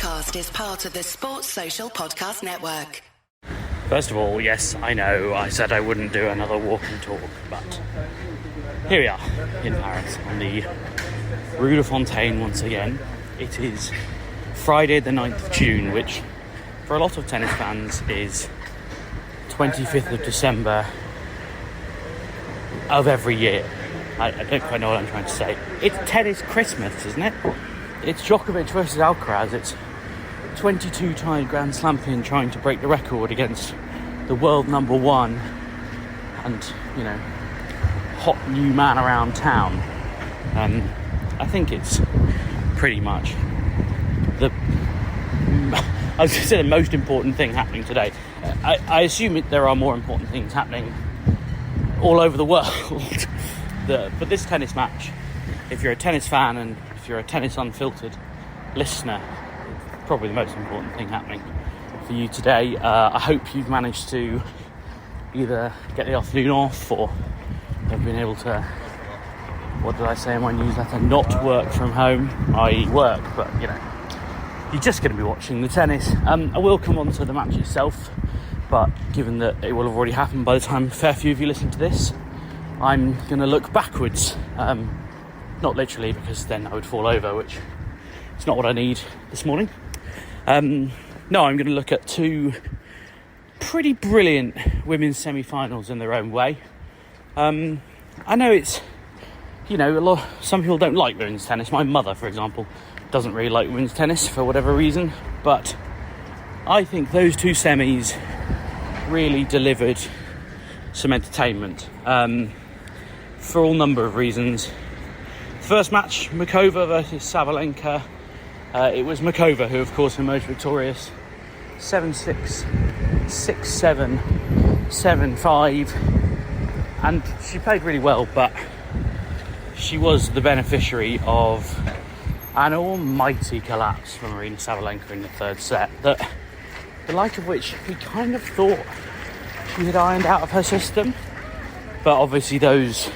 podcast is part of the Sports Social Podcast Network. First of all, yes, I know I said I wouldn't do another walk and talk, but here we are in Paris on the Rue de Fontaine once again. It is Friday the 9th of June, which for a lot of tennis fans is 25th of December of every year. I don't quite know what I'm trying to say. It's tennis Christmas, isn't it? It's Djokovic versus Alcaraz. It's 22-time Grand Slam pin trying to break the record against the world number one and, you know, hot new man around town. I think it's pretty much I was going to say the most important thing happening today. I assume there are more important things happening all over the world. But this tennis match, if you're a tennis fan and if you're a tennis unfiltered listener, it's probably the most important thing happening for you today. I hope you've managed to either get the afternoon off or have been able to, what did I say in my newsletter, not work from home. I work, but you know, you're just going to be watching the tennis. I will come on to the match itself, but given that it will have already happened by the time a fair few of you listen to this, I'm going to look backwards. Not literally, because then I would fall over, which is not what I need this morning. No, I'm going to look at two pretty brilliant women's semi-finals in their own way. I know it's, you know, some people don't like women's tennis. My mother, for example, doesn't really like women's tennis for whatever reason, but I think those two semis really delivered some entertainment for all number of reasons. First match, Muchova versus Sabalenka. It was Muchova who, of course, emerged victorious. 7-6, 6-7, 7-5, and she played really well, but she was the beneficiary of an almighty collapse from Aryna Sabalenka in the third set, that the like of which we kind of thought she had ironed out of her system, but obviously those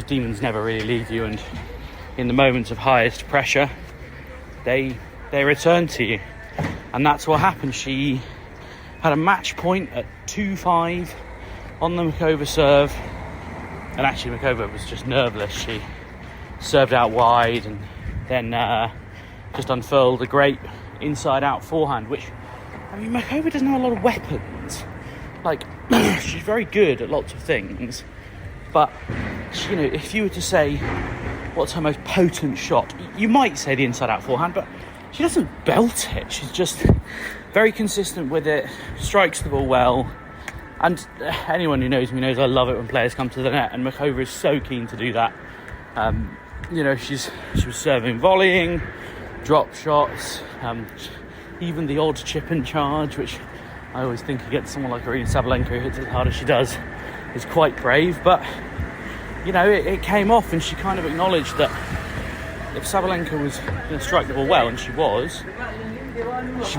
demons never really leave you, and in the moments of highest pressure they return to you, and that's what happened. She had a match point at 2-5 on the Muchova serve, and actually Muchova was just nerveless. She served out wide and then just unfurled a great inside-out forehand, which, I mean, Muchova doesn't have a lot of weapons. Like, she's very good at lots of things, but, you know, if you were to say what's her most potent shot, you might say the inside-out forehand, but she doesn't belt it. She's just very consistent with it, strikes the ball well, and anyone who knows me knows I love it when players come to the net, and Muchova is so keen to do that. You know, she was serving, volleying, drop shots, even the odd chip and charge, which I always think against someone like Aryna Sabalenka, who hits as hard as she does, is quite brave. But, you know, it came off, and she kind of acknowledged that if Sabalenka was going to strike the ball well, and she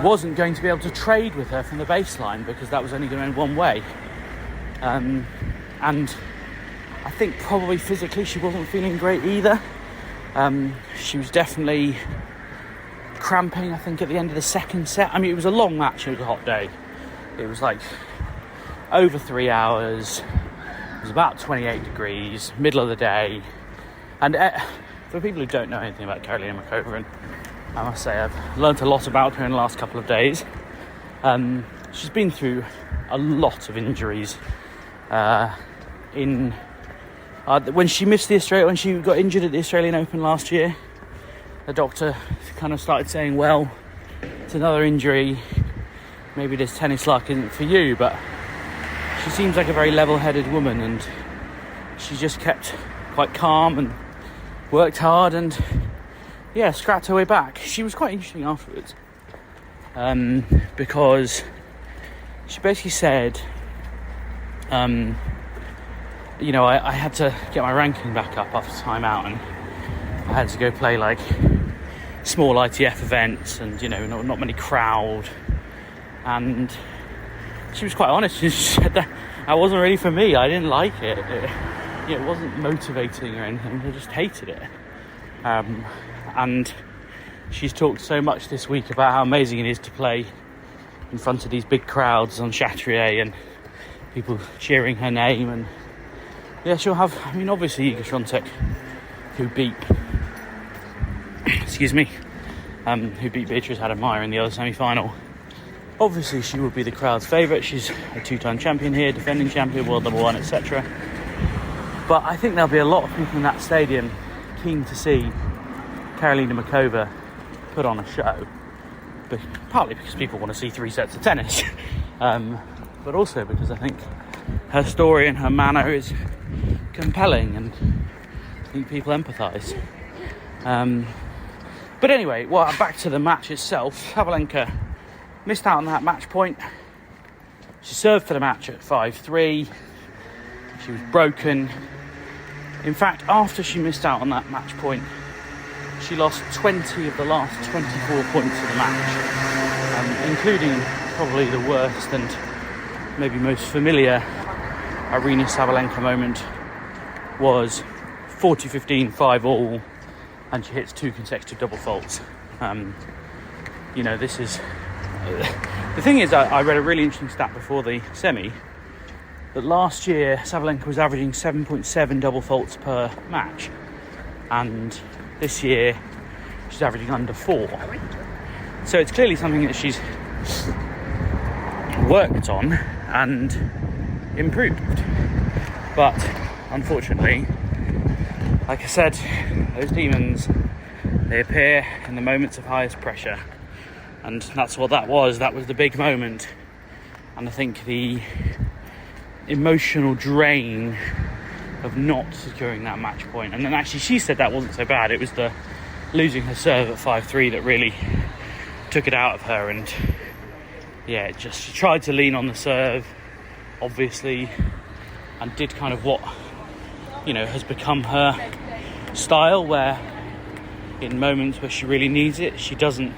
wasn't going to be able to trade with her from the baseline, because that was only going to end one way. And I think probably physically she wasn't feeling great either. She was definitely cramping, I think, at the end of the second set. I mean, it was a long match, it was a hot day. It was like over 3 hours. It was about 28 degrees, middle of the day. And for people who don't know anything about Karolina Muchova, and I must say I've learnt a lot about her in the last couple of days. She's been through a lot of injuries. When she got injured at the Australian Open last year, the doctor kind of started saying, well, it's another injury, maybe this tennis luck isn't for you, but she seems like a very level-headed woman, and she just kept quite calm and worked hard and, yeah, scrapped her way back. She was quite interesting afterwards, because she basically said, you know, I had to get my ranking back up after time out, and I had to go play like small ITF events and, you know, not many crowd, and she was quite honest. She said that wasn't really for me. I didn't like it. It wasn't motivating or anything. I just hated it. And she's talked so much this week about how amazing it is to play in front of these big crowds on Chatrier and people cheering her name. And yeah, she'll have, I mean, obviously Iga Swiatek, who beat Beatriz Haddad Maia in the other semi-final. Obviously she will be the crowd's favourite. She's a two-time champion here, defending champion, world number one, etc. But I think there'll be a lot of people in that stadium keen to see Karolina Muchova put on a show. But partly because people want to see 3 sets of tennis. But also because I think her story and her manner is compelling and I think people empathise. But anyway, well, back to the match itself. Sabalenka missed out on that match point. She served for the match at 5-3. She was broken. In fact, after she missed out on that match point, she lost 20 of the last 24 points of the match, including probably the worst and maybe most familiar Aryna Sabalenka moment was 40-15, 5-all, and she hits 2 consecutive double faults. This is... the thing is, I read a really interesting stat before the semi, that last year Sabalenka was averaging 7.7 double faults per match, and this year she's averaging under 4. So it's clearly something that she's worked on and improved. But unfortunately, like I said, those demons, they appear in the moments of highest pressure, and that's what that was. That was the big moment. And I think the emotional drain of not securing that match point, and then actually she said that wasn't so bad, it was the losing her serve at 5-3 that really took it out of her. And yeah, she tried to lean on the serve, obviously, and did kind of what has become her style, where in moments where she really needs it, she doesn't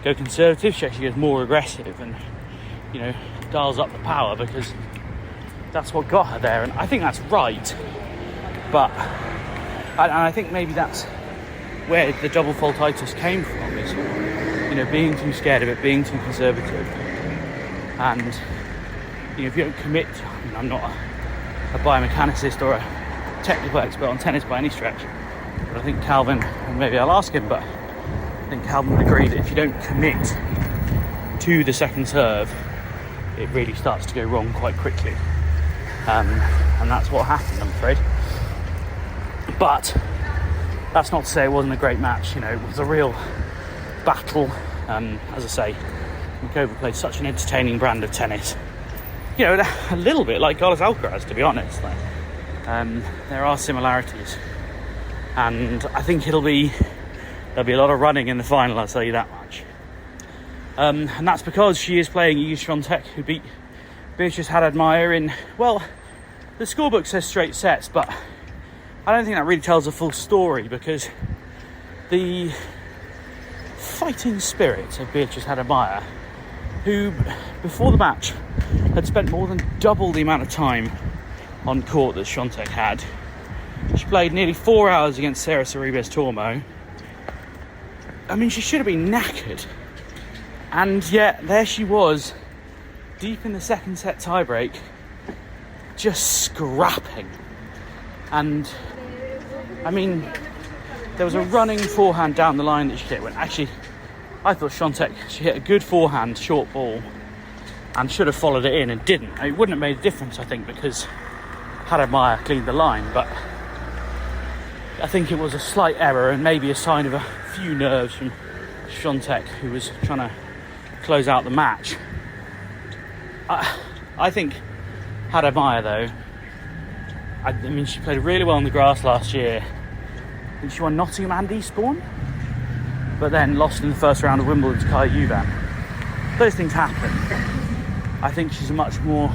go conservative, she actually goes more aggressive and dials up the power, because that's what got her there. And I think that's right, but I think maybe that's where the double faultitis came from, is being too scared of it, being too conservative. And if you don't commit, I'm not a biomechanicist or a technical expert on tennis by any stretch, but I think Calvin, and maybe I'll ask him, but I think Calvin would agree that if you don't commit to the second serve, it really starts to go wrong quite quickly. And that's what happened, I'm afraid. But that's not to say it wasn't a great match. It was a real battle. As I say, Muchova played such an entertaining brand of tennis. A little bit like Carlos Alcaraz, to be honest. There are similarities, and I think there'll be a lot of running in the final, I'll tell you that much. And that's because she is playing Iga Swiatek, who beat Beatriz Haddad Maia in, well, the scorebook says straight sets, but I don't think that really tells a full story, because the fighting spirit of Beatriz Haddad Maia, who before the match had spent more than double the amount of time on court that Swiatek had. She played nearly 4 hours against Sarah Sorribes Tormo. I mean, she should have been knackered. And yet, there she was, deep in the second set tiebreak, just scrapping. And, I mean, there was a running forehand down the line that she hit. When actually, I thought Swiatek, she hit a good forehand, short ball, and should have followed it in and didn't. It wouldn't have made a difference, I think, because Haddad Maia cleaned the line, but I think it was a slight error and maybe a sign of a few nerves from Swiatek, who was trying to close out the match. I think Haddad Maia, though, I mean, she played really well on the grass last year. I think she won Nottingham and Eastbourne, but then lost in the first round of Wimbledon to Kaya Juvan. Those things happen. I think she's a much more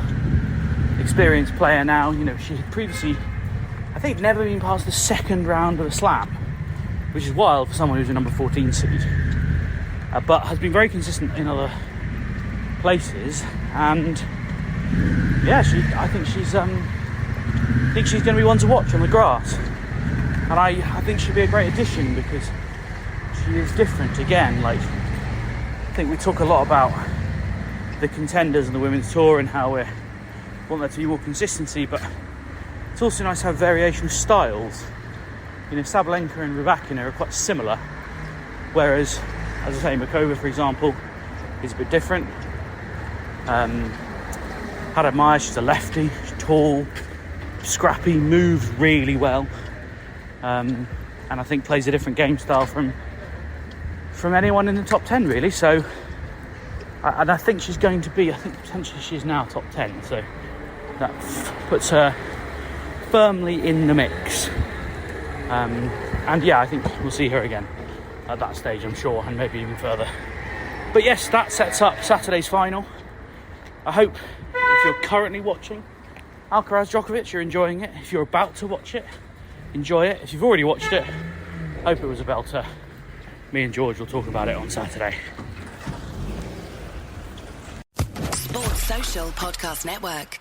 experienced player now. She had previously, I think, never been past the second round of a slam, which is wild for someone who's a number 14 seed, but has been very consistent in other places. And yeah, I think she's going to be one to watch on the grass, and I think she'd be a great addition, because she is different again. Like, I think we talk a lot about the contenders and the women's tour and how we want there to be more consistency, but it's also nice to have variation of styles. You know, Sabalenka and Rybakina are quite similar, whereas, as I say, Muchova, for example, is a bit different. Haddad Maia, she's a lefty, she's tall, scrappy, moves really well, and I think plays a different game style from anyone in the top 10, really. So, and I think she's going to be, I think potentially she's now top 10, so that puts her firmly in the mix. And yeah, I think we'll see her again at that stage, I'm sure, and maybe even further. But yes, that sets up Saturday's final. I hope if you're currently watching Alcaraz Djokovic, you're enjoying it. If you're about to watch it, enjoy it. If you've already watched it, hope it was a belter. Me and George will talk about it on Saturday. Sports Social Podcast Network.